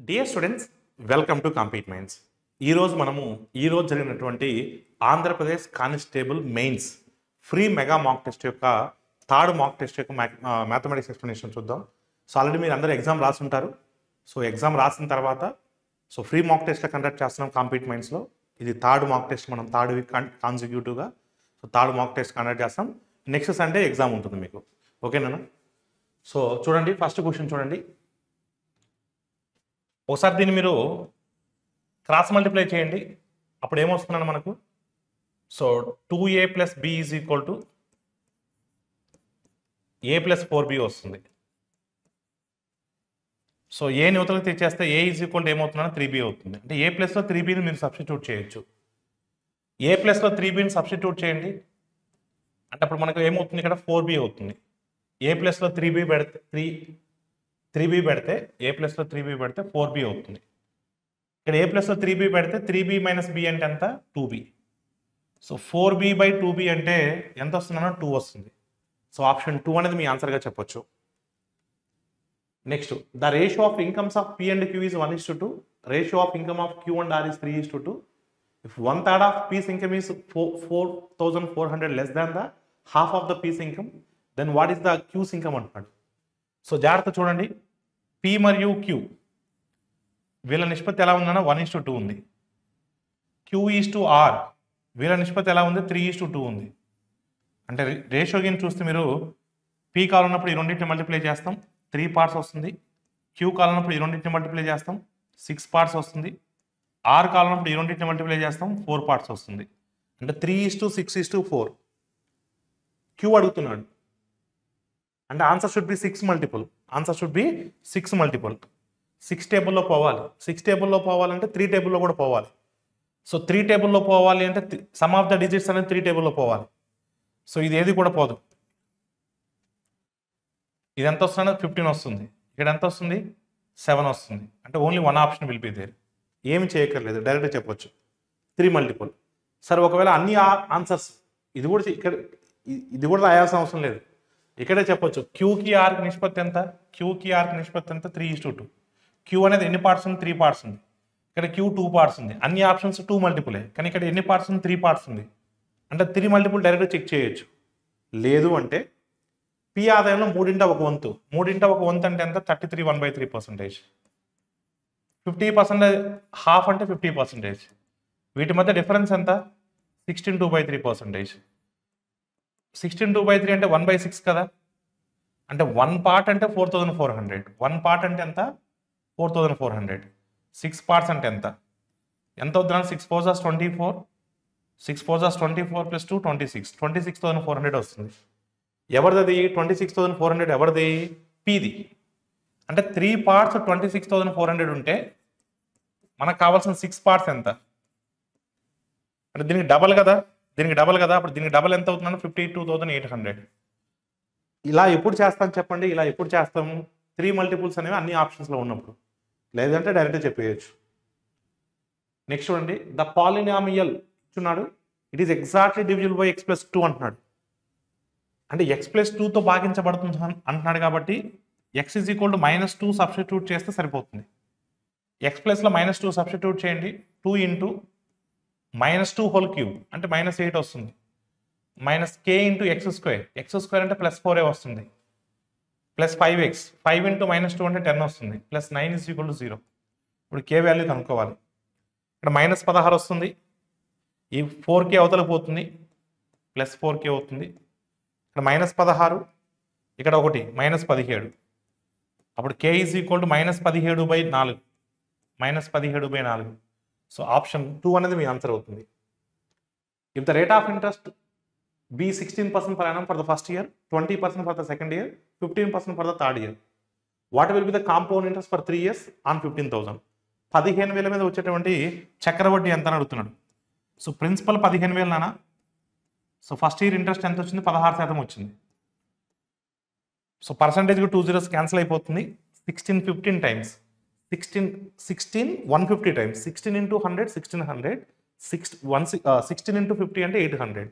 Dear students, welcome to compete minds. ఈరోజు జరిగినటువంటి Andhra Pradesh constable mains free mega mock test యొక్క third mock test యొక్క mathematics explanation చూద్దాం. So already మీరు అందరూ ఎగ్జామ్ రాసుంటారు. సో ఎగ్జామ్ రాసిన తర్వాత ఫ్రీ మాక్ టెస్ట్లో కండక్ట్ చేస్తున్నాం కంపీట్ మైండ్స్లో. ఇది థర్డ్ మాక్ టెస్ట్, మనం థర్డ్ వీక్ కాన్సిక్యూటివ్గా థర్డ్ మాక్ టెస్ట్ కండక్ట్ చేస్తాం. నెక్స్ట్ సండే ఎగ్జామ్ ఉంటుంది మీకు, ఓకేనా? సో చూడండి, ఫస్ట్ క్వశ్చన్ చూడండి. ఒకసారి దీన్ని మీరు క్రాస్ మల్టిప్లై చేయండి. అప్పుడు ఏమొస్తుందండి మనకు? So 2a + b = a + 4b వస్తుంది. సో ఏ న్యూతలకు తెచ్చేస్తే a = ఏమవుతుందంటే 3b అవుతుంది. అంటే a ప్లస్లో 3bని మీరు సబ్స్టిట్యూట్ చేయొచ్చు. a ప్లస్లో 3bని సబ్స్టిట్యూట్ చేయండి అంటే అప్పుడు మనకు ఏమవుతుంది? ఇక్కడ 4b అవుతుంది. a ప్లస్లో 3b పెడితే 3b పెడితే a ప్లస్లో 3b పెడితే 4b అవుతుంది. ఇక్కడ a ప్లస్లో 3b పెడితే 3b - b అంటే ఎంత? 2b. సో 4b/2b అంటే ఎంత వస్తుందన్నా 2 వస్తుంది. సో ఆప్షన్ 2 అనేది మీ ఆన్సర్గా చెప్పొచ్చు. Next, the ratio of incomes of P and Q is 1:2. Ratio of income of Q and R is 3:2. If 1/3 of P's income is 4,400 less than the half of the P's income, then what is the Q's income అంటున్నాడు. So జాగ్రత్త చూడండి, P మరియు Q వీళ్ళ నిష్పత్తి ఎలా ఉందన్నా 1:2 ఉంది. Q/R వీళ్ళ నిష్పత్తి ఎలా ఉంది? 3:2 ఉంది. అంటే రేషియో గిన్ చూస్తే మీరు P కావాలన్నప్పుడు ఈ రెండింటిని మల్టిప్లై చేస్తాం, 3 పార్ట్స్ వస్తుంది. Q కావాలన్నప్పుడు ఈ రెండింటిని మల్టిప్లై చేస్తాం, 6 పార్ట్స్ వస్తుంది. R కావాలన్నప్పుడు ఈ రెండింటిని మల్టిప్లై చేస్తాం, 4 పార్ట్స్ వస్తుంది. అంటే 3:6:4. Q అడుగుతున్నాడు అంటే answer should be 6 multiple. Answer should be 6 multiple. 6 టేబుల్లో పోవాలి. 6 టేబుల్లో పోవాలంటే 3 టేబుల్లో కూడా పోవాలి. సో 3 టేబుల్లో పోవాలి అంటే సమ్ ఆఫ్ ద డిజిట్స్ అనేది 3 టేబుల్లో పోవాలి. సో ఇది ఏది కూడా పోదు. ఇది ఎంత వస్తుంది? 15 వస్తుంది. ఇక్కడ ఎంత వస్తుంది? 7 వస్తుంది. అంటే only one option will be there. ఏమి చేయక్కర్లేదు, డైరెక్ట్గా చెప్పొచ్చు 3 మల్టిపుల్. సరే, ఒకవేళ అన్ని ఆన్సర్స్ ఇది కూడా రాయాల్సిన అవసరం లేదు, ఇక్కడే చెప్పొచ్చు. Qకి Rకి నిష్పత్తి ఎంత? Qకి Rకి నిష్పత్తి ఎంత? 3:2. Q అనేది ఎన్ని పార్ట్స్ ఉంది? 3 పార్ట్స్ ఉంది. ఇక్కడ Q 2 పార్ట్స్ ఉంది. అన్ని ఆప్షన్స్ 2 మల్టిపులే, కానీ ఇక్కడ ఎన్ని పార్ట్స్ ఉంది? 3 పార్ట్స్ ఉంది. అంటే 3 మల్టిపుల్ డైరెక్ట్గా చెక్ చేయొచ్చు. లేదు అంటే P ఆదాయంలో 3/1. 3/1 అంటే ఎంత? 33 1/3%. 50% హాఫ్ అంటే 50%. వీటి మధ్య డిఫరెన్స్ ఎంత? 16 2/3%. 16 2/3 అంటే 1/6 కదా. అంటే 1 పార్ట్ అంటే 4400. 1 పార్ట్ అంటే ఎంత? 4400. 6 పార్ట్స్ అంటే ఎంత అవుతుందా? 6 4 + 24. 6 4 + 24 + 2 26. 26,400 వస్తుంది. ఎవరిది? 26,400 ఎవరిది? Pది. అంటే 3 పార్ట్స్ 26,400 ఉంటే మనకు కావాల్సిన 6 పార్ట్స్ ఎంత? అంటే దీనికి డబల్ కదా. అప్పుడు దీనికి డబల్ ఎంత అవుతుందంటే 52,800. ఇలా ఎప్పుడు చేస్తాం చెప్పండి? ఇలా ఎప్పుడు చేస్తాము? 3 మల్టిపుల్స్ అనేవి అన్ని ఆప్షన్స్లో ఉన్నప్పుడు, లేదంటే డైరెక్ట్గా చెప్పేయచ్చు. నెక్స్ట్ చూడండి, ద పాలినామియల్ ఇచ్చున్నాడు. It is exactly divisible by x + 2 అంటున్నాడు. అంటే x + 2తో భాగించబడుతుంది అంటున్నాడు కాబట్టి x = -2 సబ్స్టిట్యూట్ చేస్తే సరిపోతుంది. x ప్లస్లో -2 సబ్స్టిట్యూట్ చేయండి. 2 × -2³ అంటే -8 వస్తుంది. -k × x². x² అంటే +4a వస్తుంది. +5x. 5 × -2 అంటే 10 వస్తుంది. +9 = 0. ఇప్పుడు k వాల్యూ కనుక్కోవాలి. ఇక్కడ -16 వస్తుంది. ఈ 4k అవతలకు పోతుంది, +4k అవుతుంది. ఇక్కడ -16, ఇక్కడ ఒకటి -17. అప్పుడు k = -17/4. -17/4. సో ఆప్షన్ 2 అనేది మీ ఆన్సర్ అవుతుంది. If the rate of interest be 16% per annum for the first year, 20% for the second year, 15% for the third year, what will be the compound interest for 3 years on 15,000? 15,000 మీద వచ్చేటువంటి చక్రవడ్డీ ఎంత అని అడుగుతున్నాడు. So principal 15,000 నానా. So first year interest ఎంత వచ్చింది? 16% వచ్చింది. So పర్సంటేజ్కి 2 zeros cancel అయిపోతుంది. 16 15 టైమ్స్ 16 150 టైమ్స్ 16 × 100 1600. 16 × 50 అంటే 800.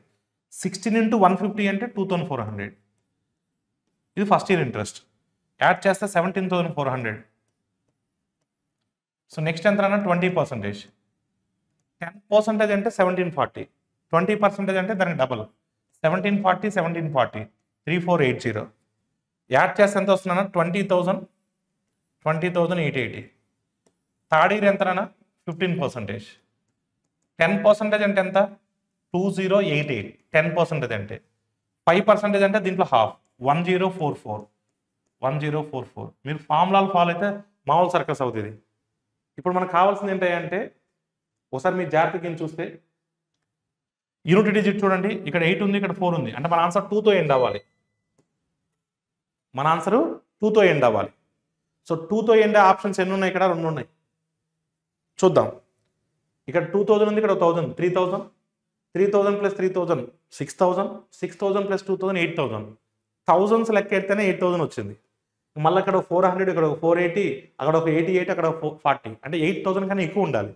16 × 150 అంటే 2400. ఇది ఫస్ట్ ఇయర్ ఇంట్రెస్ట్. యాడ్ చేస్తే 17,400. సో నెక్స్ట్ ఎంత అన్న 20%. 10% అంటే 1740. 20% అంటే దానికి డబల్ 1740, 1740, 3480. యాడ్ చేస్తే ఎంత వస్తుందన్న 20,000, 20,880. థర్డ్ ఇయర్ ఎంతనా 15%. 10% అంటే ఎంత 2088. 10% అంటే 5% అంటే దీంట్లో హాఫ్ 1044. 1044. మీరు ఫార్ములాలు ఫాలో అయితే మామూలు సర్కస్ అవుతుంది. ఇప్పుడు మనకు కావాల్సింది ఏంటంటే ఒకసారి మీరు జాగ్రత్తగా చూస్తే యూనిట్ డిజిట్ చూడండి, ఇక్కడ 8 ఉంది, ఇక్కడ 4 ఉంది. అంటే మన ఆన్సర్ 2తో ఎండ్ అవ్వాలి. మన ఆన్సర్ 2తో ఎండ్ అవ్వాలి. సో 2తో ఎండ్ ఆప్షన్స్ ఎన్ని ఉన్నాయి? ఇక్కడ 2 ఉన్నాయి. చూద్దాం. ఇక్కడ 2000 ఉంది, ఇక్కడ 1000, 3000, 3000 ప్లస్ 3000 6000, 6000 ప్లస్ 2000 8000. థౌజండ్స్ లెక్క ఎడితేనే 8000 వచ్చింది. మళ్ళీ అక్కడ 400, ఇక్కడ 480, అక్కడ ఒక 88, అక్కడ 40. అంటే 8000 కన్నా ఎక్కువ ఉండాలి.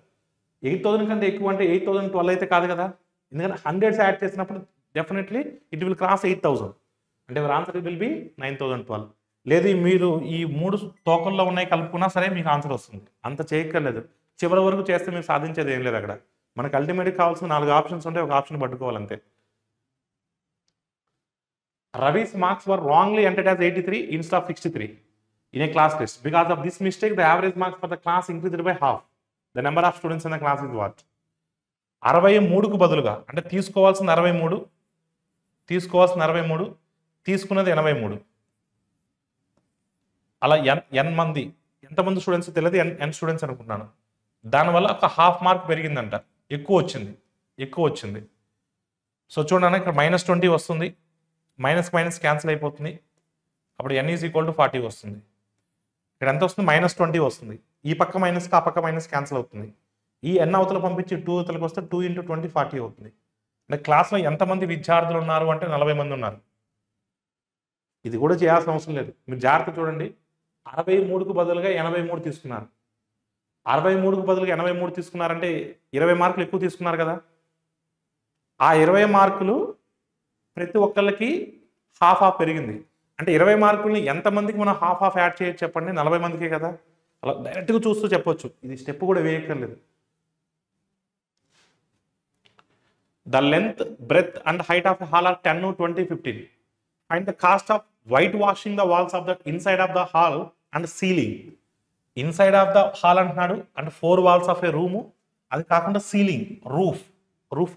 8000 కంటే ఎక్కువ అంటే 8012 అయితే కాదు కదా. ఎందుకంటే 100s యాడ్ చేసినప్పుడు డెఫినెట్లీ ఇట్ విల్ క్రాస్ 8000. అంటే యువర్ ఆన్సర్ విల్ బి 9012. లేదు మీరు ఈ 3 తోకల్లో ఉన్నాయి కలుపుకున్నా సరే మీకు ఆన్సర్ వస్తుంది. అంత చేయక్కర్లేదు. చివరి వరకు చేస్తే మీరు సాధించేది ఏం లేదు. అక్కడ మనకు అల్టిమేట్గా కావాల్సిన 4 ఆప్షన్స్ ఉంటే ఒక option పట్టుకోవాలంతే. Ravi's marks were wrongly entered as 83 instead of 63 in a class test. Because of this mistake, the average marks for the class increased by half. The number of students in the class is what? 63కు బదులుగా అంటే తీసుకోవాల్సిన 63, తీసుకున్నది 83. అలా n మంది, ఎంతమంది students తెలియదు, n students అనుకుంటున్నాను. దానివల్ల ఒక హాఫ్ మార్క్ పెరిగిందంట, ఎక్కువ వచ్చింది. సో చూడండి ఇక్కడ -20 వస్తుంది, మైనస్ క్యాన్సిల్ అయిపోతుంది. అప్పుడు n ఈజ్ ఈక్వల్ టు 40 వస్తుంది. ఇక్కడ ఎంత వస్తుంది? -20 వస్తుంది. ఈ పక్క మైనస్, ఆ పక్క మైనస్ క్యాన్సిల్ అవుతుంది. ఈ n అవతల పంపించి 2 అవతలకు వస్తే 2 × 20 40 అవుతుంది. అంటే క్లాస్లో ఎంతమంది విద్యార్థులు ఉన్నారు అంటే 40 మంది ఉన్నారు. ఇది కూడా చేయాల్సిన అవసరం లేదు. మీరు జాగ్రత్త చూడండి. 63కు బదులుగా 83 తీసుకున్నారు. 63కు బదులుగా 83 తీసుకున్నారంటే 20 మార్కులు ఎక్కువ తీసుకున్నారు కదా. ఆ 20 మార్కులు ప్రతి ఒక్కళ్ళకి హాఫ్ పెరిగింది. అంటే 20 మార్కుల్ని ఎంతమందికి మనం హాఫ్ యాడ్ చేయొచ్చు చెప్పండి? 40 మందికే కదా. అలా డైరెక్ట్గా చూస్తూ చెప్పొచ్చు. ఇది స్టెప్ కూడా వేయక్కర్లేదు. The length, breadth and height of hall are 10, 20, 15. And the cost of white washing the walls of the inside of the hall and ceiling. Inside of the hall అంటున్నాడు, అంటే 4 వాల్స్ ఆఫ్ ఏ రూము. అది కాకుండా ceiling, roof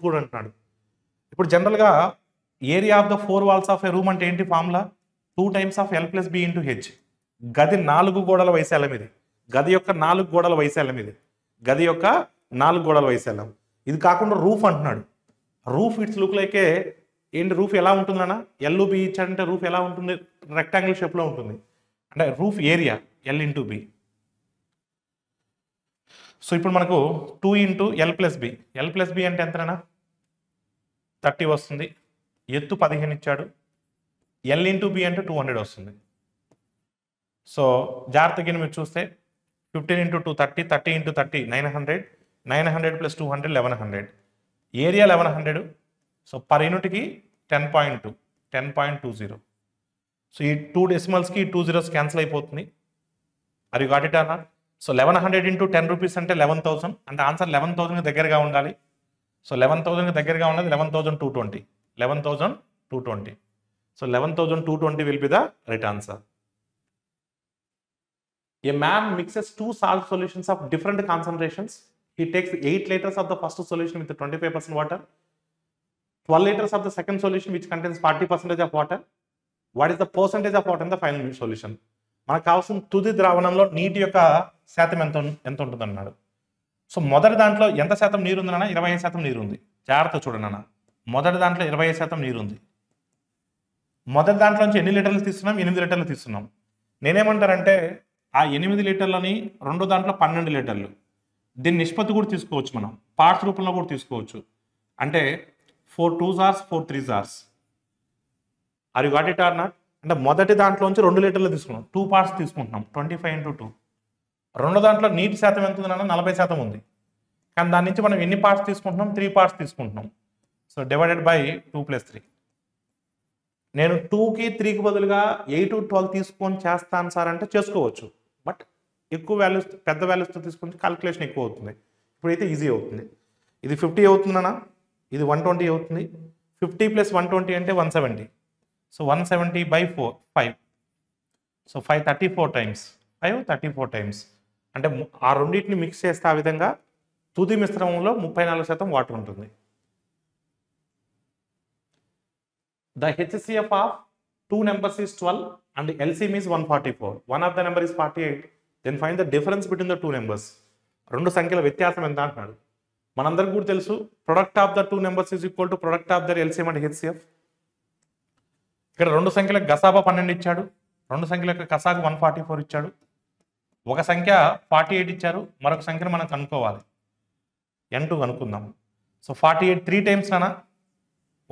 కూడా అంటున్నాడు. ఇప్పుడు జనరల్గా area of the 4 walls of a room అంటే ఏంటి formula? 2 times of L + B × H. గది 4 గోడల వైశాల్యం ఇది. గది యొక్క 4 గోడల వైశాల్యం ఇది. ఇది కాకుండా రూఫ్ అంటున్నాడు. రూఫ్ ఇట్స్ లుక్ లైక్ ఏంటి? రూఫ్ ఎలా ఉంటుందన్నా? L B ఇచ్చాడంటే రూఫ్ ఎలా ఉంటుంది? రెక్టాంగిల్ షేప్లో ఉంటుంది. అంటే roof area L × B. So ఇప్పుడు మనకు 2 × L + B. L + B అంటే ఎంతనా? 30 వస్తుంది. ఎత్తు 15 ఇచ్చాడు. L × B అంటే 200 వస్తుంది. సో జాగ్రత్తగా మీరు చూస్తే 15 × 2 30, 30 × 30 900, 900 + 200 1100. ఏరియా 1100. సో పర్ యూనిట్కి 10.20. సో ఈ 2 డెసిమల్స్కి 2 zeros క్యాన్సిల్ అయిపోతుంది. అది you got it or not? So 1100 × 10 rupees అంటే 11,000. అంటే ఆన్సర్ 11,000కి దగ్గరగా ఉండాలి. సో 11,000కి దగ్గరగా ఉన్నది 11,220. 11,220. So 11,220 will be the right answer. A man mixes 2 salt solutions of different concentrations. He takes 8 liters of the first solution with 25% water, 12 liters of the second solution which contains 40% of water. What is the percentage of water in the final solution? మనకు కావాల్సిన తుది ద్రావణంలో నీటి యొక్క శాతం ఎంత ఉంటుంది అన్నాడు. So మొదటి దాంట్లో ఎంత శాతం నీరు ఉందన్నా? 25% నీరు ఉంది. జాగ్రత్త చూడండి అన్న. మొదటి దాంట్లో 25% నీరు ఉంది. మొదటి దాంట్లో నుంచి ఎన్ని లీటర్లు తీస్తున్నాం? 8 లీటర్లు తీస్తున్నాం. నేనేమంటారంటే ఆ 8 లీటర్లని రెండో దాంట్లో 12 లీటర్లు. దీని నిష్పత్తి కూడా తీసుకోవచ్చు, మనం పార్ట్స్ రూపంలో కూడా తీసుకోవచ్చు. అంటే 4 2s are 4 3s are. Are you got it or not? అంటే మొదటి దాంట్లోంచి 2 లీటర్లు తీసుకున్నాం, 2 పార్ట్స్ తీసుకుంటున్నాం, 25 × 2. రెండో దాంట్లో నీటి శాతం ఎంత ఉందన్న? 40% ఉంది. కానీ దాని నుంచి మనం ఎన్ని పార్ట్స్ తీసుకుంటున్నాం? 3 పార్ట్స్ తీసుకుంటున్నాం. So divided by 2 + 3. నేను 2కి 3కి బదులుగా 8 12 తీసుకొని చేస్తాను సార్ అంటే చేసుకోవచ్చు. బట్ ఎక్కువ వాల్యూస్ పెద్ద వాల్యూస్తో తీసుకుంటే క్యాలిక్యులేషన్ ఎక్కువ అవుతుంది. ఇప్పుడైతే ఈజీ అవుతుంది. ఇది 50 అవుతుందన్నా, ఇది 120 అవుతుంది. 50 + 120 అంటే 170. సో 170/5. సో 534 టైమ్స్ 534 టైమ్స్ అంటే ఆ రెండింటిని మిక్స్ చేస్తే ఆ విధంగా తుది మిశ్రమంలో 34% వాటర్ ఉంటుంది. The HCF of two numbers is 12 and LCM is 144. One of the number is 48. Then find the difference between the two numbers. రెండు సంఖ్యల వ్యత్యాసం ఎంత అంటున్నాడు. మనందరికీ కూడా తెలుసు product of the two numbers is equal to product of their LCM and HCF. ఇక్కడ రెండు సంఖ్యలకు గసాబా 12 ఇచ్చాడు, రెండు సంఖ్యలకు కసాకు 144 ఇచ్చాడు, ఒక సంఖ్య 48 ఇచ్చారు, మరొక సంఖ్యను మనం కనుక్కోవాలి. N2 కనుక్కుందాం. సో 48 3 టైమ్స్ నానా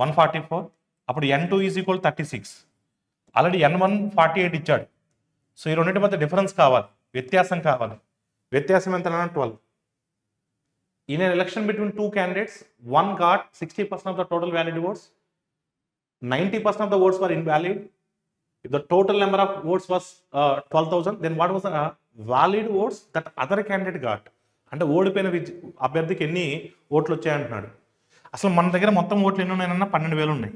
144, అప్పుడు N2 is equal 36. Already N1 48 ఇచ్చాడు. సో ఈ రెండింటి మధ్య డిఫరెన్స్ కావాలి, వ్యత్యాసం కావాలి. వ్యత్యాసం ఎంత 12. In an election between two candidates, one got 60% of the total valid votes, 90% of the votes were invalid. If the total number of votes was 12,000, then what was the valid votes that other candidate got? అంటే ఓడిపోయిన అభ్యర్థికి ఎన్ని ఓట్లు వచ్చాయంటున్నాడు. అసలు మన దగ్గర మొత్తం ఓట్లు ఎన్ని ఉన్నాయన్నా 12,000 ఉన్నాయి.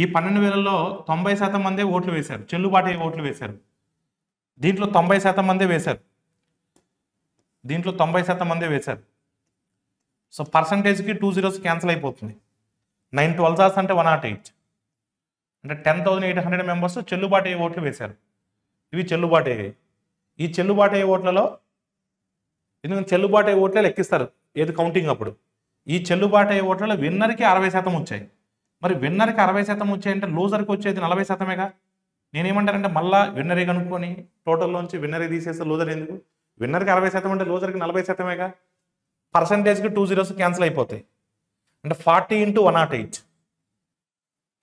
ఈ 12,000లో 90% మందే ఓట్లు వేశారు, చెల్లుబాటు అయ్యే ఓట్లు వేశారు. దీంట్లో 90% మందే వేశారు, దీంట్లో 90% మందే వేశారు. సో పర్సంటేజ్కి 2 zeros క్యాన్సిల్ అయిపోతుంది. 9 12s అంటే 108, అంటే 10,800 మెంబర్స్ చెల్లుబాటు అయ్యే ఓట్లు వేశారు. ఇవి చెల్లుబాటు అయ్యాయి. ఈ చెల్లుబాటు అయ్యే ఓట్లలో ఎందుకంటే చెల్లుబాటు అయ్యే ఓట్లే లెక్కిస్తారు ఏది కౌంటింగ్ అప్పుడు. ఈ చెల్లుబాటు అయ్యే ఓట్లలో విన్నర్కి 60% వచ్చాయి. మరి విన్నర్కి 60% వచ్చాయంటే లూజర్కి వచ్చేది 40%. నేనేమంటారంటే మళ్ళీ విన్నరే కనుక్కొని టోటల్లోంచి విన్నరే తీసేస్తే లూజర్ ఎందుకు? విన్నర్కి 60% అంటే లూజర్కి 40%. పర్సంటేజ్కి 2 zeros క్యాన్సిల్ అయిపోతాయి. అంటే 40 × 108.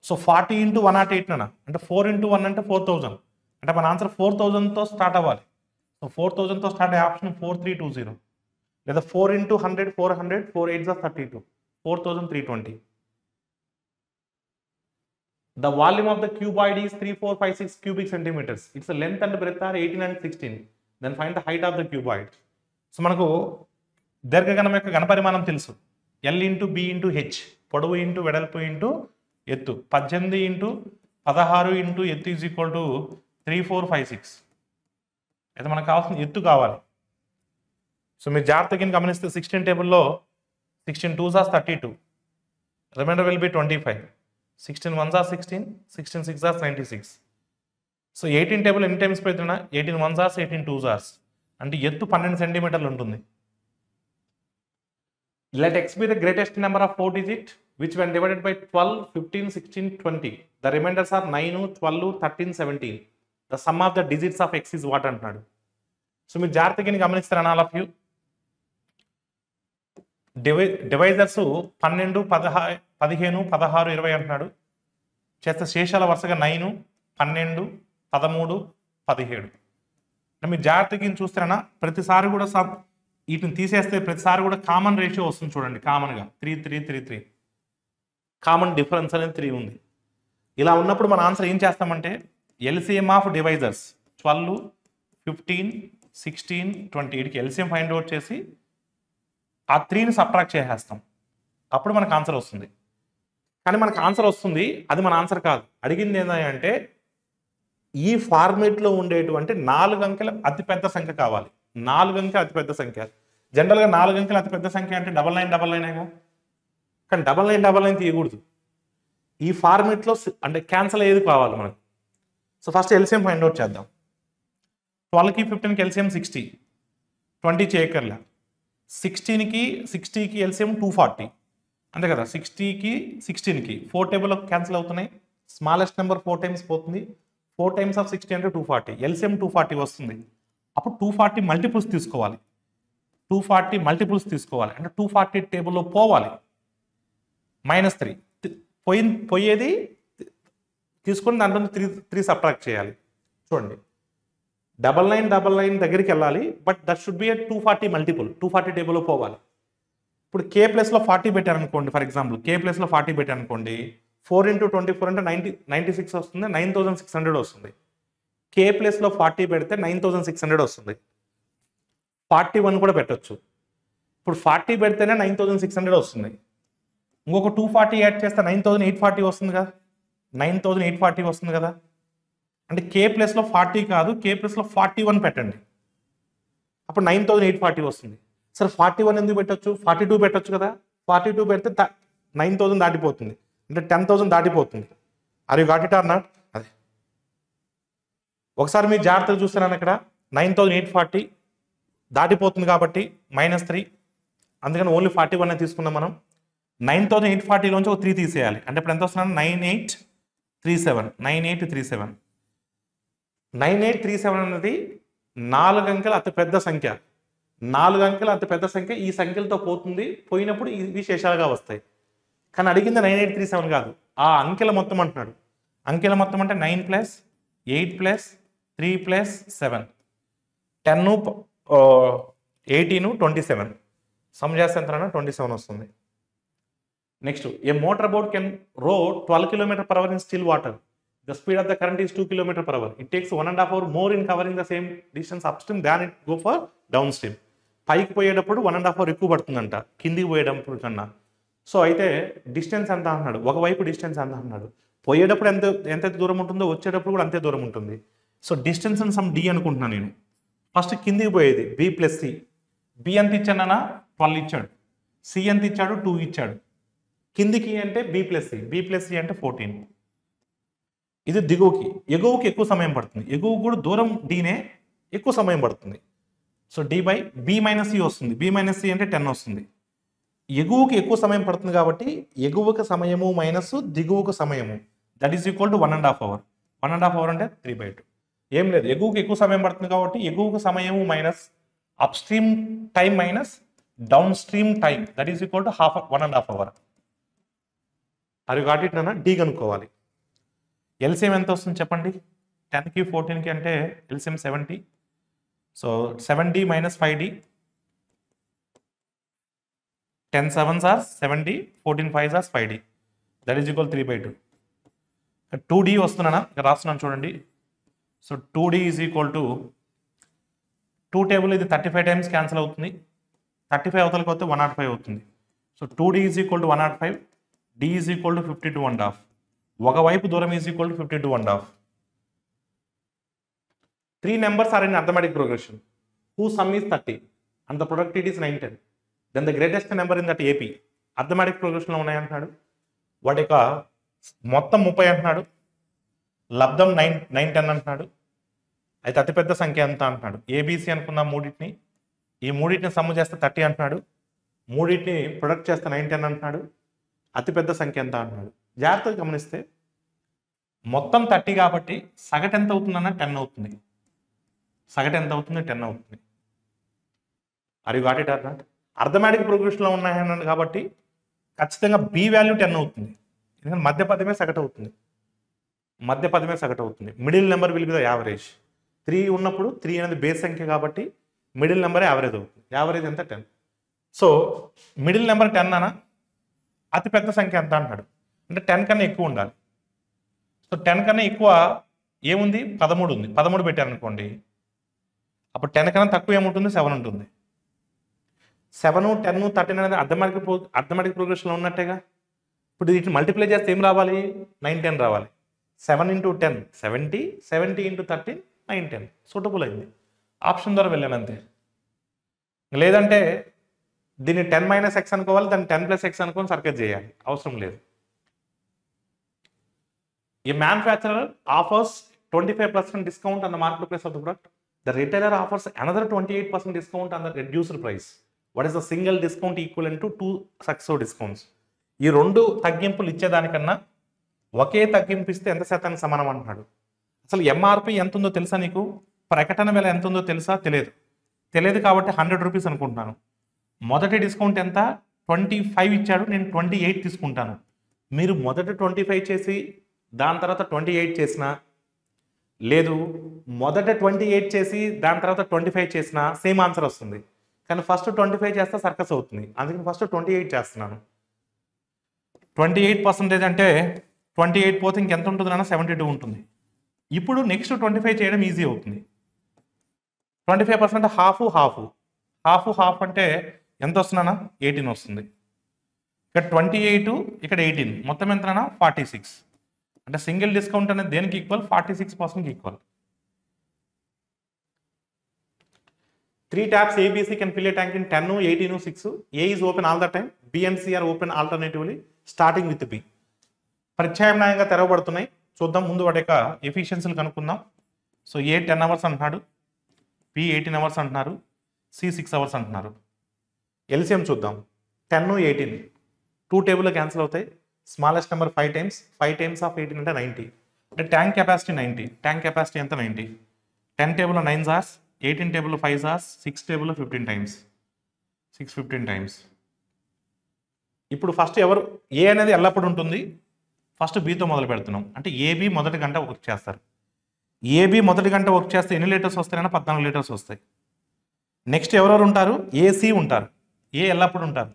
సో 40 × 108 నానా అంటే 4 × 1 అంటే 4,000. అంటే మన ఆన్సర్ 4,000తో స్టార్ట్ అవ్వాలి. సో 4,000తో స్టార్ట్ అయ్యే ఆప్షన్ 4320, లేదా 4 × 100 400, 4 8s 32, 4,320. The volume of the cuboid is 3456 cubic centimeters. Its length and breadth are 18 and 16. Then find the height of the cuboid. So మనకు దీర్ఘఘనం యొక్క ఘనపరిమాణం తెలుసు. L × B × H, పొడవు into వెడల్పు into ఎత్తు. 18 × 16 × ఎత్తు is equal to 3456. అయితే మనకు కావాల్సిన ఎత్తు కావాలి. సో మీరు జాగ్రత్తగా గమనిస్తే 16 టేబుల్లో 16 2s 32, reminder will be 25. 16 1s 16, 16 6s 96. So 18 table ఎన్ని టైమ్స్ పెడుతున్నా 18 1s 18 2s అంటే ఎత్తు 12 సెంటీమీటర్లు ఉంటుంది. Let x be the greatest number of 4 digits which when divided by 12, 15, 16, 20. The remainders are 9, 12, 13, 17. The sum of the digits of x is what అంటున్నాడు. So మీరు జాగ్రత్తగా గమనిస్తారని all of you. Divisors 12, 15, 16, 20 అంటున్నాడు. చేస్తే శేషాల వరుసగా 9, 12, 13, 17. అంటే మీరు జాగ్రత్తగా చూస్తారన్నా ప్రతిసారి కూడా వీటిని తీసేస్తే ప్రతిసారి కూడా కామన్ రేషియో వస్తుంది చూడండి. కామన్గా 3 3 3 3 కామన్ డిఫరెన్స్ అనేది 3 ఉంది. ఇలా ఉన్నప్పుడు మన ఆన్సర్ ఏం చేస్తామంటే ఎల్సిఎం ఆఫ్ డివైజర్స్ 12, 15, 16, 20 వీటికి ఎల్సిఎం ఫైండ్ అవుట్ చేసి ఆ 3ని సబ్ట్రాక్ట్ చేసేస్తాం. అప్పుడు మనకు ఆన్సర్ వస్తుంది. కానీ మనకు ఆన్సర్ వస్తుంది, అది మన ఆన్సర్ కాదు. అడిగింది ఏంటంటే ఈ ఫార్మేట్లో ఉండేటువంటి 4 అంకెల అతిపెద్ద సంఖ్య కావాలి. 4 అంకెల అతిపెద్ద సంఖ్య. జనరల్గా 4 అంకెల అతిపెద్ద సంఖ్య అంటే 9999 కానీ 9999 తీయకూడదు. ఈ ఫార్మేట్లో అంటే క్యాన్సిల్ అయ్యేది కావాలి మనకు. So first LCM find out చేద్దాం. 12కి 15కి ఎల్సిఎం 60, 20 చేయకర్లా. 16కి 60కి ఎల్సిఎం 240 అంతే కదా. 60కి 16కి 4 టేబుల్లో క్యాన్సిల్ అవుతున్నాయి. స్మాలెస్ట్ నెంబర్ 4 టైమ్స్ పోతుంది. 4 times of 60 అంటే 240. ఎల్సిఎం 240 వస్తుంది. అప్పుడు 240 మల్టిపుల్స్ తీసుకోవాలి. 240 మల్టిపుల్స్ తీసుకోవాలి అంటే 240 టేబుల్లో పోవాలి. -3 పోయేది తీసుకొని దాంట్లో 3 సబ్ట్రాక్ట్ చేయాలి. చూడండి 9999 దగ్గరికి వెళ్ళాలి, but that should be 240 multiple. 240 టేబుల్లో పోవాలి. ఇప్పుడు కే ప్లస్లో 40 పెట్టారనుకోండి, ఫర్ ఎగ్జాంపుల్ కే ప్లస్లో 40 పెట్టారనుకోండి, 4 × 24 అంటే 96 వస్తుంది, 9600 వస్తుంది. కే ప్లస్లో 40 పెడితే 9600 వస్తుంది. 41 కూడా పెట్టొచ్చు. ఇప్పుడు 40 పెడితేనే 9600 వస్తుంది. ఇంకొక 240 యాడ్ చేస్తే 9840 వస్తుంది కదా, 9840 వస్తుంది కదా. అంటే కే ప్లస్లో 40 కాదు, కే ప్లస్లో 41 పెట్టండి, అప్పుడు 9840 వస్తుంది. సరే 41 ఎందుకు పెట్టచ్చు, 42 పెట్టచ్చు కదా. 42 పెడితే 9000 దాటిపోతుంది, అంటే 10,000 దాటిపోతుంది. Are you got it or not? అదే ఒకసారి మీరు జాగ్రత్తగా చూస్తున్నాను, ఇక్కడ 9840 దాటిపోతుంది కాబట్టి -3, అందుకని ఓన్లీ 41 తీసుకున్నాం మనం. 9840లోంచి ఒక 3 తీసేయాలి, అంటే ఇప్పుడు ఎంత వస్తున్నాను, 9837. 9837 అనేది 4 అంకెల అతిపెద్ద సంఖ్య. 4 అంకెల అతిపెద్ద సంఖ్య ఈ సంఖ్యలతో పోతుంది, పోయినప్పుడు ఇవి శేషాలుగా వస్తాయి. కానీ అడిగింది 9837 కాదు, ఆ అంకెల మొత్తం అంటున్నాడు. అంకెల మొత్తం అంటే 9 + 8 + 3 + 7, 10, 18, 27. సమ్ చేస్తే ఎంత 27 వస్తుంది. Next, A motor boat can రో 12 km/h in still water. The speed of the current is 2 km/h. It takes 1.5 hours more in covering the same distance upstream than it go for downstream. పైకి పోయేటప్పుడు 1.5 hours ఎక్కువ పడుతుందంట కిందికి పోయేటప్పుడు కన్నా. So అయితే distance ఎంత అంటున్నాడు, ఒకవైపు డిస్టెన్స్ ఎంత అంటున్నాడు. పోయేటప్పుడు ఎంత దూరం ఉంటుందో వచ్చేటప్పుడు కూడా అంతే దూరం ఉంటుంది. సో డిస్టెన్స్ అని సమ్ డి అనుకుంటున్నాను నేను. ఫస్ట్ కిందికి పోయేది B + C. B ఎంత ఇచ్చానన్నా 12 ఇచ్చాడు, C ఎంత ఇచ్చాడు 2 ఇచ్చాడు. కిందికి అంటే B + C అంటే 14. ఇది దిగువకి. ఎగువకి ఎక్కువ సమయం పడుతుంది, ఎగువకు కూడా దూరం డీనే ఎక్కువ సమయం పడుతుంది. సో D/B - C వస్తుంది. B - C అంటే 10 వస్తుంది. ఎగువకి ఎక్కువ సమయం పడుతుంది కాబట్టి ఎగువకు సమయము మైనస్ దిగువకు సమయము, that is equal to 1.5 hours. 1.5 hours అంటే 3/2. ఏం లేదు, ఎగువకి ఎక్కువ సమయం పడుతుంది కాబట్టి ఎగువకు సమయము minus up stream time minus down stream time, that is equal to 1.5 hours. అది కాటి ఇట్లా డి కనుక్కోవాలి. ఎల్సిఎం ఎంత వస్తుంది చెప్పండి, 10కి 14కి అంటే LCM 70. So 7D - 5D, 10 7s are 70, 14 5s are 5D, that is equal 3/2. 2D వస్తున్నానా, ఇక్కడ రాస్తున్నాను చూడండి. So 2D is equal to 2 table, ఇది 35 టైమ్స్ క్యాన్సిల్ అవుతుంది, 35 అవతలకి వస్తే 105 అవుతుంది. So 2D is equal to 105, D is equal to 52.5. ఒకవైపు దూరం is equal to 52.5. 3 numbers are in arithmetic progression whose sum is 30 and the productivity is 910. Then the greatest number in that AP. Arithmetic progression లో ఉన్నాయి అంటున్నాడు. వాటి యొక్క మొత్తం 30 అంటున్నాడు, లబ్ధం 910 అంటున్నాడు. అయితే అతిపెద్ద సంఖ్య ఎంత అంటున్నాడు. ABC అనుకున్నాం మూడింటిని, ఈ మూడింటిని సమ్ము చేస్తే 30 అంటున్నాడు, మూడింటిని ప్రొడక్ట్ చేస్తే 910 అంటున్నాడు. అతిపెద్ద సంఖ్య ఎంత అంటున్నాడు. జాగ్రత్తగా గమనిస్తే మొత్తం 30 కాబట్టి సగటు ఎంత అవుతుందన్న 10 అవుతుంది. సగటు ఎంత అవుతుంది, 10 అవుతుంది. Are you got it or not? Arithmetic ప్రోగ్రెషన్లో ఉన్నాయన్నాడు కాబట్టి ఖచ్చితంగా B వాల్యూ 10 అవుతుంది, ఎందుకంటే మధ్య పదమే సగటు అవుతుంది. మధ్య పదమే సగటు అవుతుంది. Middle number will be the average. 3 ఉన్నప్పుడు 3 అనేది బేస్ సంఖ్య కాబట్టి మిడిల్ నెంబర్ యావరేజ్ అవుతుంది. యావరేజ్ ఎంత 10. సో మిడిల్ నెంబర్ 10 అన్న, అతి పెద్ద సంఖ్య ఎంత అంటాడు అంటే 10 కన్నా ఎక్కువ ఉండాలి. సో 10 కన్నా ఎక్కువ ఏముంది, 13 ఉంది. 13 పెట్టారు అనుకోండి, అప్పుడు 10 కన్నా తక్కువ ఏముంటుంది, 7 ఉంటుంది. 7, 10, 13 అనేది అర్థమెటిక్ ప్రోగ్రెషన్లో ఉన్నట్టేగా. ఇప్పుడు వీటిని మల్టిప్లై చేస్తే ఏం రావాలి, 910 రావాలి. 7 × 10 70, 70 × 13 910. సూటబుల్ అయింది, ఆప్షన్ ద్వారా వెళ్ళాను అంతే. లేదంటే దీన్ని 10 - x అనుకోవాలి, దాన్ని 10 + x అనుకోని సర్కిల్ చేయాలి, అవసరం లేదు. A manufacturer offers 25% discount on the market price of the product. The retailer offers another 28% discount on the reduced price. What is the single discount equivalent to 2 successive discounts? ఈ రెండు తగ్గింపులు ఇచ్చేదానికన్నా ఒకే తగ్గింపు ఇస్తే ఎంత శాతానికి సమానం అంటున్నాడు. అసలు MRP ఎంత ఉందో తెలుసా నీకు, ప్రకటన వేల ఎంత ఉందో తెలుసా? తెలియదు కాబట్టి 100 రూపీస్ అనుకుంటున్నాను. మొదటి డిస్కౌంట్ ఎంత, 25 ఇచ్చాడు, నేను 28 తీసుకుంటాను. మీరు మొదట 25 చేసి దాని తర్వాత 28 చేసినా, లేదు మొదట 28 చేసి దాని తర్వాత 25 చేసినా సేమ్ ఆన్సర్ వస్తుంది. కానీ ఫస్ట్ 25 చేస్తే సర్కస్ అవుతుంది, అందుకని ఫస్ట్ 28 చేస్తున్నాను. 28% అంటే 28 పోతే ఇంకెంత ఉంటుంది అన్న, 72 ఉంటుంది. ఇప్పుడు నెక్స్ట్ 25 చేయడం ఈజీ అవుతుంది. 25% హాఫ్. హాఫ్ హాఫ్ అంటే ఎంత వస్తుందన్నా 18 వస్తుంది. ఇక్కడ 28, ఇక్కడ 18, మొత్తం ఎంతనా 46. అంటే సింగిల్ డిస్కౌంట్ అనేది దేనికి equal? 46% equal. 3 taps ABC can fill a tank in 10, 18, 6. A is open all the time. B and C are open alternatively starting with B. ప్రత్యామ్నాయంగా తెరవబడుతున్నాయి. చూద్దాం ముందు వాటి యొక్క ఎఫిషియన్సీలు కనుక్కుందాం. సో A 10 hours అంటున్నాడు, B 18 hours అంటున్నారు, C 6 hours అంటున్నారు. LCM చూద్దాం. 10, 18 2 టేబుల్లో క్యాన్సిల్ అవుతాయి. Smallest number 5 times. 5 times of 18 అంటే 90. అంటే ట్యాంక్ కెపాసిటీ 90. ట్యాంక్ కెపాసిటీ ఎంత 90. 10 టేబుల్లో 9 hours, 18 టేబుల్లో 5 hours, 6 టేబుల్లో 15 times. 615 times. ఇప్పుడు ఫస్ట్ ఎవరు ఏ అనేది ఎల్లప్పుడు ఉంటుంది. ఫస్ట్ బీతో మొదలు పెడుతున్నాం. అంటే ఏబీ మొదటి గంట వర్క్ చేస్తారు. ఏబీ మొదటి గంట వర్క్ చేస్తే ఎన్ని లీటర్స్ వస్తాయన్నా 14 లీటర్స్ వస్తాయి. నెక్స్ట్ ఎవరెవరు ఉంటారు? ఏసీ ఉంటారు. ఏ ఎల్లప్పుడు ఉంటారు.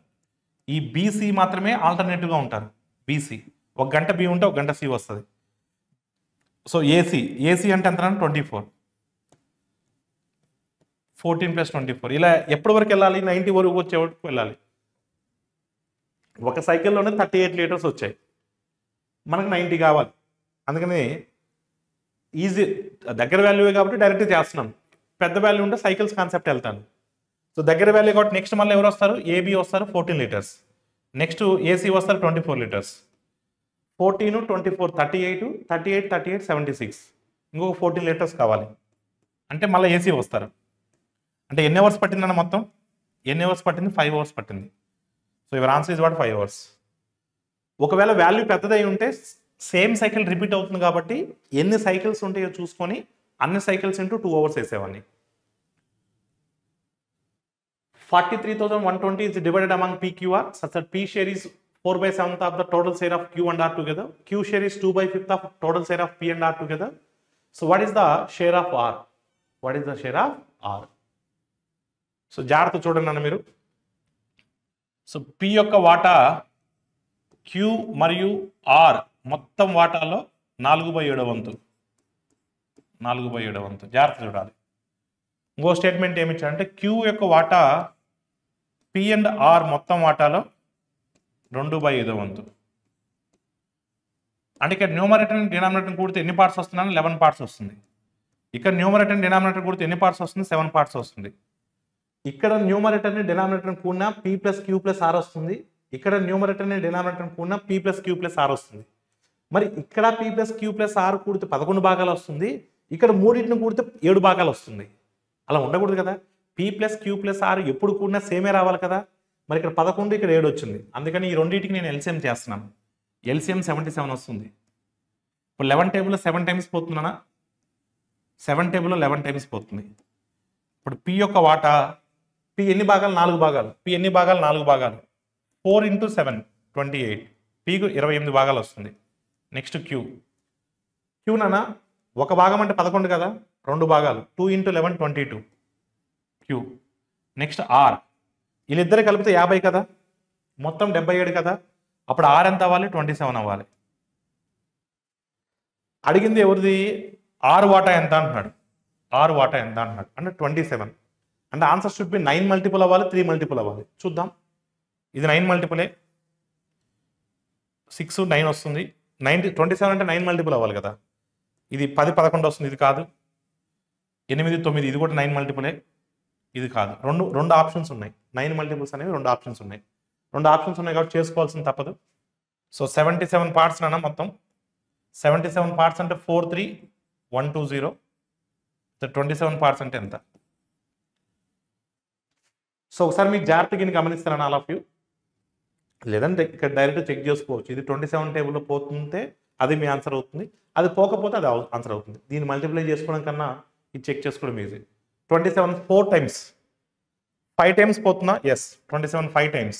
ఈ బీసీ మాత్రమే ఆల్టర్నేటివ్గా ఉంటారు. బీసీ ఒక గంట బి ఉంటే ఒక గంట సి వస్తుంది. సో ఏసీ అంటే ఎంత? 24. 14 + 24. ఇలా ఎప్పటి వరకు వెళ్ళాలి? 90 వరకు వచ్చే వరకు వెళ్ళాలి. ఒక సైకిల్లోనే 38 లీటర్స్ వచ్చాయి. మనకు 90 కావాలి. అందుకని ఈజీ దగ్గర వాల్యూవే కాబట్టి డైరెక్ట్ చేస్తున్నాం. పెద్ద వాల్యూ ఉంటే సైకిల్స్ కాన్సెప్ట్ వెళ్తాను. సో దగ్గర వాల్యూ కాబట్టి నెక్స్ట్ మళ్ళీ ఎవరు వస్తారు? ఏబీ వస్తారు 14 లీటర్స్. నెక్స్ట్ ఏసీ వస్తారు 24 లీటర్స్. 14, 24, 38, 38, 38, 76. ఇంకొక 14 లీటర్స్ కావాలి. అంటే మళ్ళీ ఏసీ వస్తారు. అంటే ఎన్ని అవర్స్ పట్టిందన్న మొత్తం? ఎన్ని అవర్స్ పట్టింది? 5 hours పట్టింది. So your answer is what 5 hours. ఒకవేళ వాల్యూ పెద్దదై ఉంటే సేమ్ సైకిల్ రిపీట్ అవుతుంది కాబట్టి ఎన్ని సైకిల్స్ ఉంటాయో చూసుకొని అన్ని cycles into 2 hours వేసేవాడిని. 43,120 is divided among PQR such that P share is 4/7 of the total share of Q and R together. Q share is 2/5 of total share of P and R together. So what is the share of R? What is the share of R? So జాగ్రత్త చూడండి అన్న మీరు. So P యొక్క వాటా Q మరియు R మొత్తం వాటాలో 4/7 వంతు. 4/7 వంతు. జాగ్రత్త చూడాలి. ఇంకో స్టేట్మెంట్ ఏమి ఇచ్చారంటే Q యొక్క వాటా P అండ్ R మొత్తం వాటాలో 2/5 వంతు. అంటే ఇక్కడ న్యూమరేటర్ అండ్ డినామినేటర్ కూడితే ఎన్ని పార్ట్స్ వస్తున్నాయి? 11 పార్ట్స్ వస్తుంది. ఇక్కడ న్యూమరేటర్ అండ్ డినామినేటర్ కూడితే ఎన్ని పార్ట్స్ వస్తుంది? 7 పార్ట్స్ వస్తుంది. ఇక్కడ న్యూమరేటర్ ని డినామినేటర్ కూడినా P + Q + R వస్తుంది. ఇక్కడ న్యూమరేటర్ ని డినామినేటర్ కూడినా P + Q + R వస్తుంది. మరి ఇక్కడ P + Q + R కూడితే 11 భాగాలు వస్తుంది. ఇక్కడ మూడింటిని కూడితే 7 భాగాలు వస్తుంది. అలా ఉండకూడదు కదా. P + Q + R ఎప్పుడు కూడినా సేమే రావాలి కదా. మరి ఇక్కడ 11, ఇక్కడ 7 వచ్చింది. అందుకని ఈ రెండింటికి నేను ఎల్సిఎం చేస్తున్నాను. ఎల్సిఎం 77 వస్తుంది. ఇప్పుడు 11 టేబుల్లో 7 times పోతుందనా? 7 టేబుల్లో 11 times పోతుంది. ఇప్పుడు P యొక్క వాటా P ఎన్ని భాగాలు? 4 భాగాలు. P ఎన్ని భాగాలు? 4 భాగాలు. 4 × 7 28. Pకు 28 భాగాలు వస్తుంది. నెక్స్ట్ Q నానా ఒక భాగం అంటే 11 కదా, 2 భాగాలు. 2 × 11 22 Q. నెక్స్ట్ R వీళ్ళిద్దరు కలిపితే 50 కదా, మొత్తం 77 కదా. అప్పుడు R ఎంత అవ్వాలి? 27 అవ్వాలి. అడిగింది ఎవరిది? R వాటా ఎంత అంటున్నాడు. R వాటా ఎంత అంటున్నాడు అంటే 27. అంటే ఆన్సర్ షుడ్ బి 9 మల్టిపుల్ అవ్వాలి, 3 మల్టిపుల్ అవ్వాలి. చూద్దాం. ఇది 9 మల్టిపులే. 6, 9 వస్తుంది. 27 అంటే 9 మల్టిపుల్ అవ్వాలి కదా. ఇది 10, 11 వస్తుంది. ఇది కాదు. 8, 9 ఇది కూడా 9 మల్టిపులే. ఇది కాదు. రెండు ఆప్షన్స్ ఉన్నాయి. 9 మల్టిపుల్స్ అనేవి 2 ఆప్షన్స్ ఉన్నాయి. 2 ఆప్షన్స్ ఉన్నాయి కాబట్టి చేసుకోవాల్సింది తప్పదు. సో 77 పార్ట్స్ నాన్న మొత్తం. 77 పార్ట్స్ అంటే 4, 3, 1, 2, 0. 27 పార్ట్స్ అంటే ఎంత? సో ఒకసారి మీకు జాగ్రత్తగా గమనిస్తారని ఆల్ ఆఫ్ యూ. లేదంటే ఇక్కడ డైరెక్ట్ చెక్ చేసుకోవచ్చు. ఇది 27 టేబుల్లో పోతుంటే అది మీ ఆన్సర్ అవుతుంది. అది పోకపోతే అది ఆన్సర్ అవుతుంది. దీన్ని మల్టిప్లై చేసుకోవడం కన్నా ఇది చెక్ చేసుకోవడం ఈజీ. 27 4 times 5 times పోతుందా? ఎస్. 27 5 times.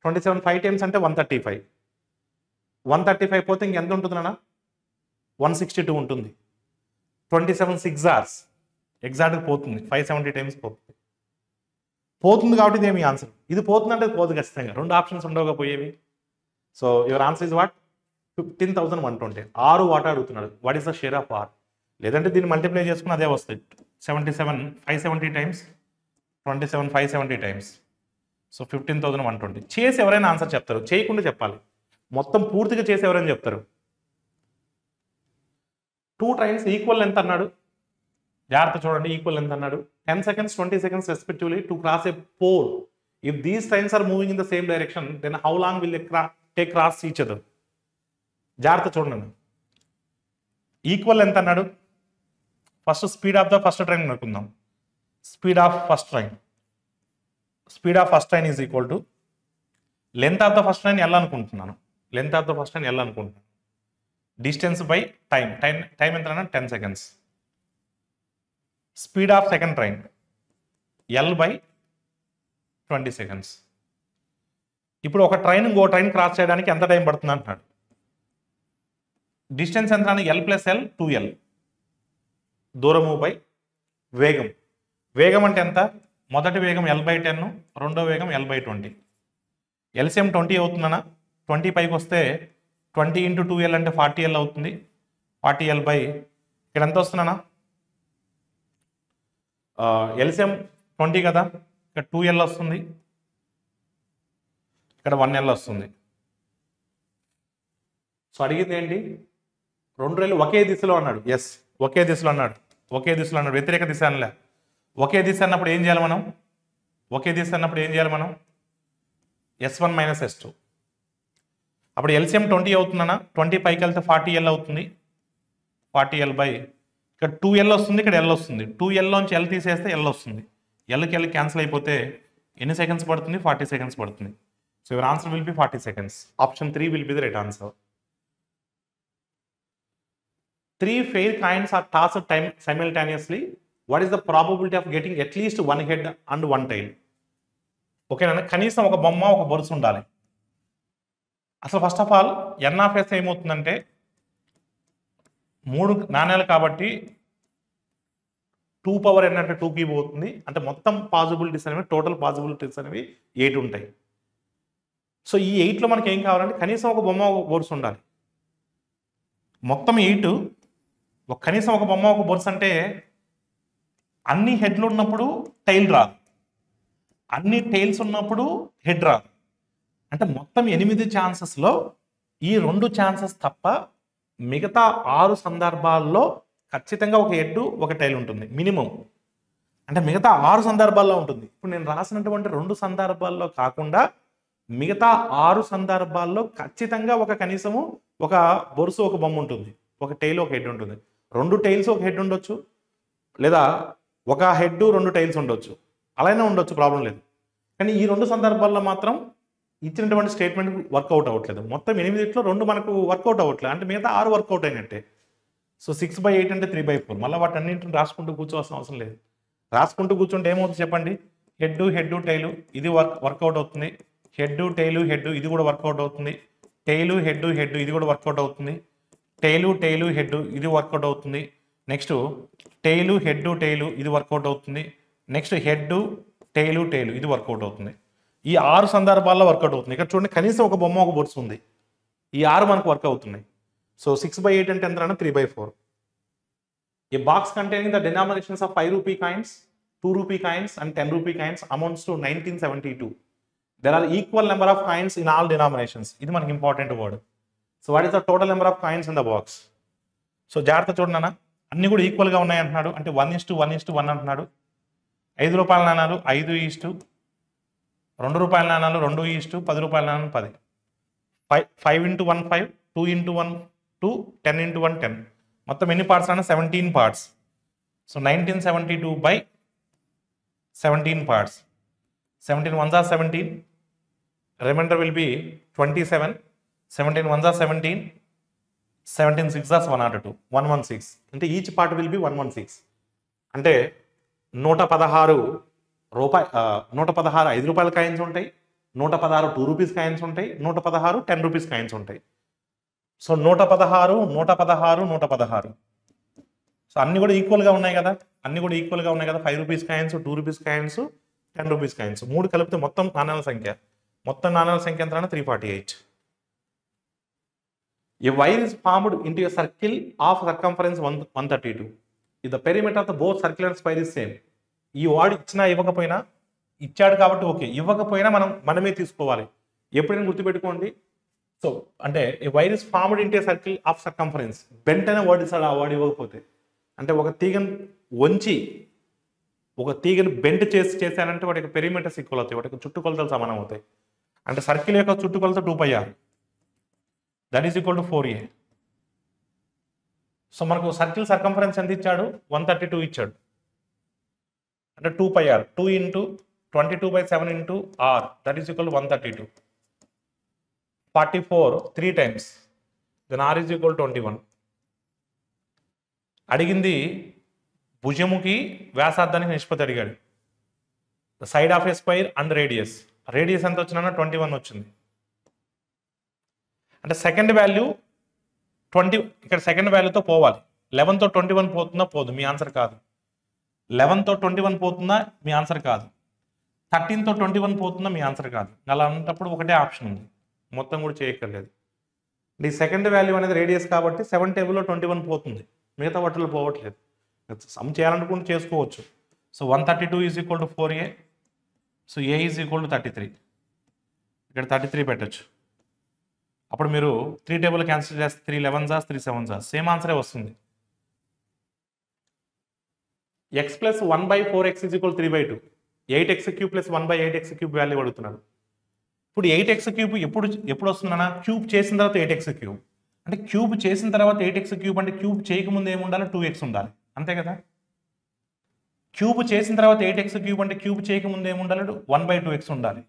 27 5 times అంటే 135. 135 పోతే ఇంకెంత ఉంటుంది నాన్న? 162 ఉంటుంది. 27 6 hours ఎగ్జాక్ట్గా పోతుంది. 570 times పోతుంది కాబట్టి ఇదే మీ ఆన్సర్. ఇది పోతుందంటే పోదు ఖచ్చితంగా. 2 ఆప్షన్స్ ఉండవుగా పోయేవి. So your answer is what? 15,120. 6 వాటా అడుగుతున్నాడు. What is the share of R? లేదంటే దీన్ని మల్టిప్లై చేసుకుని అదే వస్తాయి. 77 570 times 27 570 టైమ్స్. సో 15,120. చేసి ఎవరైనా ఆన్సర్ చెప్తారు, చేయకుండా చెప్పాలి. మొత్తం పూర్తిగా చేసి ఎవరైనా చెప్తారు. 2 ట్రైన్స్ ఈక్వల్ లెంత్ అన్నాడు. జాగ్రత్త చూడండి, ఈక్వల్ లెంత్ అన్నాడు. 10 seconds 20 seconds respectively to cross a pole. If these trains are moving in the same direction then how long will take cross each other. జాగ్రత్త చూడండి. ఈక్వల్ లెంత్ అన్నాడు. First speed of the first train అనుకుందాం. Speed of first train is equal to length of the first train L అనుకుంటున్నాను. Length of the first train L అనుకుంటున్నాను. Distance by time ఎంత అన్నా 10 seconds. Speed of second train L by 20 seconds. ఇప్పుడు ఒక train ఇంకో train cross చేయడానికి ఎంత time పడుతుంది అంటున్నాడు. డిస్టెన్స్ ఎంత అని ఎల్ ప్లస్ ఎల్ 2L. దూరము బై వేగం. వేగం అంటే ఎంత? మొదటి వేగం L/10, రెండో వేగం L/20. ఎల్సిఎం 20 అవుతుందన్నా. 20 పైకి వస్తే 20 × 2L అంటే 40L అవుతుంది. 40L బై ఇక్కడ ఎంత వస్తుందన్నా? ఎల్సిఎం 20 కదా, ఇక్కడ 2L వస్తుంది, ఇక్కడ 1L వస్తుంది. సో అడిగింది ఏంటి? 2 రైళ్ళు ఒకే దిశలో అన్నాడు. ఎస్, ఒకే దిశలో అన్నాడు. వ్యతిరేక దిశ అనలే. ఒకే దిశ అన్నప్పుడు ఏం చేయాలి మనం? S1 minus S2. అప్పుడు ఎల్సిఎం 20 అవుతుందన్నా. 20 పైకి వెళ్తే 40L అవుతుంది. 40L బై ఇక్కడ 2L వస్తుంది, ఇక్కడ L వస్తుంది. 2L లోంచి L తీసేస్తే L వస్తుంది. Lకి L క్యాన్సిల్ అయిపోతే ఎన్ని సెకండ్స్ పడుతుంది? 40 seconds పడుతుంది. So your answer will be 40 seconds. Option 3 will be the right answer. 3 fair coins are tossed simultaneously. What is the probability of getting at least one head and one tail? ఓకేనా? కనీసం ఒక బొమ్మ ఒక బొరుసు ఉండాలి. అసలు first of all N(S) ఏమవుతుందంటే 3 నాణ్యాలు కాబట్టి 2n అంటే 2కి పోతుంది. అంటే మొత్తం పాసిబిలిటీస్ అనేవి, టోటల్ పాసిబిలిటీస్ అనేవి 8 ఉంటాయి. సో ఈ 8లో మనకి ఏం కావాలంటే కనీసం ఒక బొమ్మ ఒక బొరుసు ఉండాలి. మొత్తం 8, కనీసం ఒక బొమ్మ ఒక బొరుసు అంటే అన్ని హెడ్లు ఉన్నప్పుడు టైల్ రాదు, అన్ని టైల్స్ ఉన్నప్పుడు హెడ్ రాదు. అంటే మొత్తం 8 ఛాన్సెస్లో ఈ 2 ఛాన్సెస్ తప్ప మిగతా 6 సందర్భాల్లో ఖచ్చితంగా ఒక హెడ్ ఒక టైల్ ఉంటుంది మినిమం. అంటే మిగతా 6 సందర్భాల్లో ఉంటుంది. ఇప్పుడు నేను రాసినటువంటి 2 సందర్భాల్లో కాకుండా మిగతా 6 సందర్భాల్లో ఖచ్చితంగా కనీసము ఒక బొరుసు ఒక బొమ్మ ఉంటుంది, ఒక టైల్ ఒక హెడ్ ఉంటుంది. 2 టైల్స్ ఒక హెడ్ ఉండొచ్చు, లేదా ఒక హెడ్ 2 టైల్స్ ఉండొచ్చు, అలానే ఉండొచ్చు, ప్రాబ్లం లేదు. కానీ ఈ 2 సందర్భాల్లో మాత్రం ఇచ్చినటువంటి స్టేట్మెంట్ వర్కౌట్ అవ్వట్లేదు. మొత్తం 8లో 2 మనకు వర్కౌట్ అవ్వట్లేదు. అంటే మిగతా 6 వర్కౌట్ అయినట్టే. సో 6/8 అంటే 3/4. మళ్ళీ వాటన్నింటిని రాసుకుంటూ కూర్చోవాల్సిన అవసరం లేదు. రాసుకుంటూ కూర్చుంటే ఏమవుతుంది చెప్పండి? హెడ్ టైలు ఇది వర్కౌట్ అవుతుంది. హెడ్ టైలు హెడ్ ఇది కూడా వర్కౌట్ అవుతుంది. టైలు హెడ్ ఇది కూడా వర్కౌట్ అవుతుంది. టైలు హెడ్ ఇది వర్కౌట్ అవుతుంది. నెక్స్ట్ టైలు హెడ్ ఇది వర్కౌట్ అవుతుంది. నెక్స్ట్ హెడ్ టైలు ఇది వర్కౌట్ అవుతుంది. ఈ 6 సందర్భాల్లో వర్కౌట్ అవుతుంది. ఇక్కడ చూడండి, కనీసం ఒక బొమ్మ ఒక బొరుసు ఉంది. ఈ 6 మనకు వర్క్ అవుతున్నాయి. సో 6/8 అంటే ఎంత? 3/4. A box containing the denominations of 5 rupee coins, 2 rupee coins and 10 rupee coins amounts to 1972. There are equal number of coins in all denominations. ఇది మనకి important word. So what is the total number of coins in the box? So జాగ్రత్త చూడండి అన్న, అన్ని కూడా ఈక్వల్గా ఉన్నాయి అంటున్నాడు. అంటే 1:1:1 అంటున్నాడు. 5 రూపాయల నాణాలు 5:2, 2 రూపాయల నాణాలు 2:10, 10 రూపాయల నాణాలు 10. 5 × 1 5, 2 × 1 2, 10 × 1 10. మొత్తం ఎన్ని పార్ట్స్ అన్న? 17 parts. So 1972/17 parts. 17 1s are 17. Remainder will be 27. 17 1s are 17. 17 6s are 102. 116. అంటే ఈచ్ పార్ట్ విల్ బి 116. అంటే 116 5 రూపాయల కాయిన్స్ ఉంటాయి, 116 2 రూపీస్ కాయిన్స్ ఉంటాయి, 116 10 రూపీస్ కాయిన్స్ ఉంటాయి. సో 116 116 116. సో అన్ని కూడా ఈక్వల్గా ఉన్నాయి కదా, 5 rupees coins, 2 rupees coins, 10 rupees coins 3 కలిపితే మొత్తం నాణ్యాల సంఖ్య ఎంత? 348. A wire is formed into a circle of circumference 132. If the perimeter of the both circle and square is same. ఈ వాడు ఇచ్చినా ఇవ్వకపోయినా ఇచ్చాడు కాబట్టి ఓకే, ఇవ్వకపోయినా మనమే తీసుకోవాలి. ఎప్పుడైనా గుర్తుపెట్టుకోండి. సో అంటే ఏ వైర్ ఇస్ ఫార్మ్డ్ ఇంటే సర్కిల్ ఆఫ్ సర్కంఫరెన్స్, బెంట్ అనే వర్డ్ ఇస్తాడు, ఆ వర్డ్ ఇవ్వకపోతే. అంటే ఒక తీగను వంచి ఒక తీగను బెంట్ చేశానంటే వాటికి పెరిమీటర్స్ ఈక్వల్ అవుతాయి, వాటికి చుట్టుకొలతలు సమానం అవుతాయి. అంటే సర్కిల్ యొక్క చుట్టుకొలత 2πr, that is equal to 4a. So మనకు సర్కిల్ సర్కంఫరెన్స్ ఎంత ఇచ్చాడు? 132 ఇచ్చాడు. అంటే 2πr, 2 into 22/7 into r, that is equal to 132. 44 3 times, then r is equal to 21. అడిగింది భుజముకి వ్యాసార్థానికి నిష్పత్తి అడిగాడు. The side of A square and radius ఎంత వచ్చినా 21 వచ్చింది. అంటే సెకండ్ వాల్యూ 20, ఇక్కడ సెకండ్ వాల్యూతో పోవాలి. 11తో 21 పోతుందా? పోదు, మీ ఆన్సర్ కాదు. 11తో 21 పోతుందా? మీ ఆన్సర్ కాదు. 13తో 21 పోతుందా? మీ ఆన్సర్ కాదు. అలా ఉన్నప్పుడు ఒకటే ఆప్షన్ ఉంది, మొత్తం కూడా చేయక్కర్లేదు. ఈ సెకండ్ వాల్యూ అనేది రేడియస్ కాబట్టి 7 టేబుల్లో 21 పోతుంది, మిగతా వాటిలో పోవట్లేదు. సమ్ చేయాలనుకుంటే చేసుకోవచ్చు. So 132 is equal to 4a. So a is equal to 33. ఇక్కడ 33 పెట్టచ్చు. అప్పుడు మీరు 3 టేబుల్ క్యాన్సిల్ చేస్తే 3 11s 3 7s, సేమ్ ఆన్సరే వస్తుంది. x plus 1/4x is equal 3/2. 8x³ plus 1/8x³ value అడుగుతున్నాడు. ఇప్పుడు 8x³ ఎప్పుడు వస్తుందన్నా? క్యూబ్ చేసిన తర్వాత 8x³. అంటే క్యూబ్ చేసిన తర్వాత 8x³ అంటే క్యూబ్ చేయకముందు ఏమి ఉండాలి? 2x ఉండాలి, అంతే కదా. క్యూబ్ చేసిన తర్వాత 8x³ అంటే క్యూబ్ చేయకముందు ఏమి ఉండాలి? 1/2x ఉండాలి.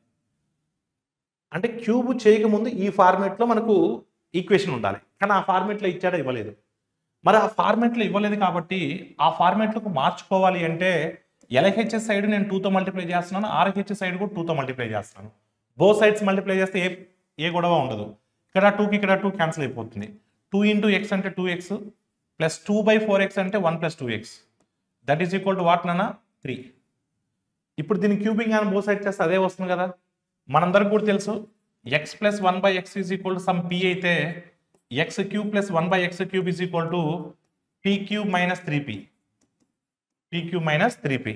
అంటే క్యూబ్ చేయకముందు ఈ ఫార్మేట్లో మనకు ఈక్వేషన్ ఉండాలి, కానీ ఆ ఫార్మేట్లో ఇచ్చాడో ఇవ్వలేదు. మరి ఆ ఫార్మేట్లో ఇవ్వలేదు కాబట్టి ఆ ఫార్మేట్లోకి మార్చుకోవాలి అంటే LHS సైడ్ నేను 2తో మల్టిప్లై చేస్తున్నాను, RHS సైడ్ కూడా 2తో మల్టిప్లై చేస్తున్నాను. బోత్ సైడ్స్ మల్టిప్లై చేస్తే ఏ గొడవ ఉండదు. ఇక్కడ 2కి ఇక్కడ 2 క్యాన్సిల్ అయిపోతుంది. 2 ఇంటూ x అంటే 2x ప్లస్ 2/4x అంటే 1 + 2x, that is equal to what నాన్న? 3. ఇప్పుడు దీన్ని క్యూబింగ్ అని బోత్ సైడ్ చేస్తే అదే వస్తుంది కదా. మనందరికి కూడా తెలుసు x plus 1/x is equal to some p అయితే x³ plus 1/x³ is equal to p³ minus 3p. p³ minus 3p.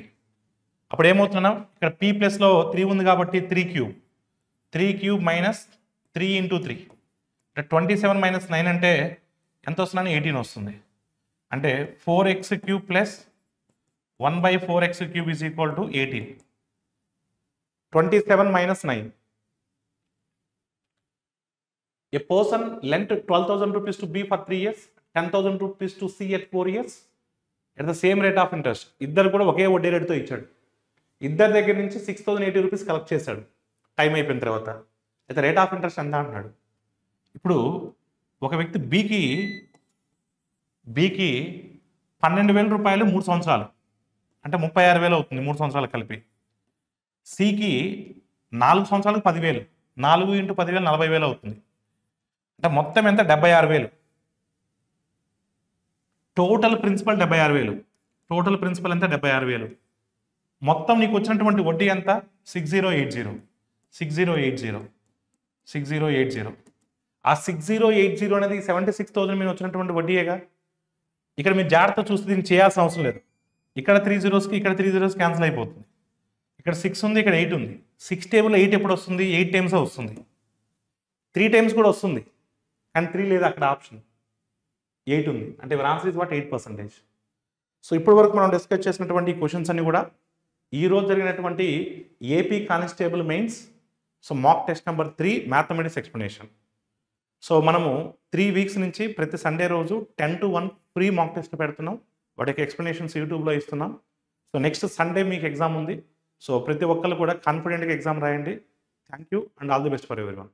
అప్పుడు ఏమవుతున్నాం? ఇక్కడ p ప్లస్లో 3 ఉంది కాబట్టి 3³ మైనస్ 3 ఇంటూ 3 అంటే 27 మైనస్ 9 అంటే ఎంత వస్తుందని? 18 వస్తుంది. అంటే 4x³ plus 1/4x³ is equal to 18. 27 minus 9. A person lent 12,000 rupees to B for 3 years, 10,000 rupees to C at 4 years at the same rate of interest. ఇద్దరు కూడా ఒకే వడ్డీ రేటుతో ఇచ్చాడు. ఇద్దరి దగ్గర నుంచి 6,080 రూపీస్ కలెక్ట్ చేశాడు టైం అయిపోయిన తర్వాత. అయితే రేట్ ఆఫ్ ఇంట్రెస్ట్ ఎంత అంటున్నాడు. ఇప్పుడు ఒక వ్యక్తి బీకి 12,000 రూపాయలు 3 సంవత్సరాలు అంటే 36,000 అవుతుంది 3 సంవత్సరాలు కలిపి. సికి 4 సంవత్సరాలకు 10,000, 4 ఇంటూ 10,000 40,000 అవుతుంది. అంటే మొత్తం ఎంత? 76,000. Total principal 76,000. టోటల్ ప్రిన్సిపల్ ఎంత? 76,000. మొత్తం నీకు వచ్చినటువంటి వడ్డీ ఎంత? 6080. 6080. 6080. ఆ 6080 అనేది 76,000 మీద వచ్చినటువంటి వడ్డీయేగా. ఇక్కడ మీరు జాగ్రత్త చూస్తే దీన్ని చేయాల్సిన అవసరం లేదు. ఇక్కడ 3 zeros ఇక్కడ 3 zeros క్యాన్సిల్ అయిపోతుంది. ఇక్కడ 6 ఉంది, ఇక్కడ 8 ఉంది. 6 టేబుల్ 8 ఎప్పుడు వస్తుంది? 8 టైమ్స్ వస్తుంది. 3 టైమ్స్ కూడా వస్తుంది, కానీ 3 లేదు, అక్కడ ఆప్షన్ 8 ఉంది. అంటే ఆన్సర్ ఇస్ వాట్? 8%. సో ఇప్పటి వరకు మనం డిస్కస్ చేసినటువంటి క్వశ్చన్స్ అన్ని కూడా ఈరోజు జరిగినటువంటి AP constable mains so mock test number 3 mathematics explanation. So మనము 3 వీక్స్ నుంచి ప్రతి సండే రోజు 10 to 1 ఫ్రీ మాక్ టెస్ట్ పెడుతున్నాం. వాటికి ఎక్స్ప్లెనేషన్స్ యూట్యూబ్లో ఇస్తున్నాం. సో నెక్స్ట్ సండే మీకు ఎగ్జామ్ ఉంది. సో ప్రతి ఒక్కరు కూడా కాన్ఫిడెంట్గా ఎగ్జామ్ రాయండి. Thank you and all the best for everyone.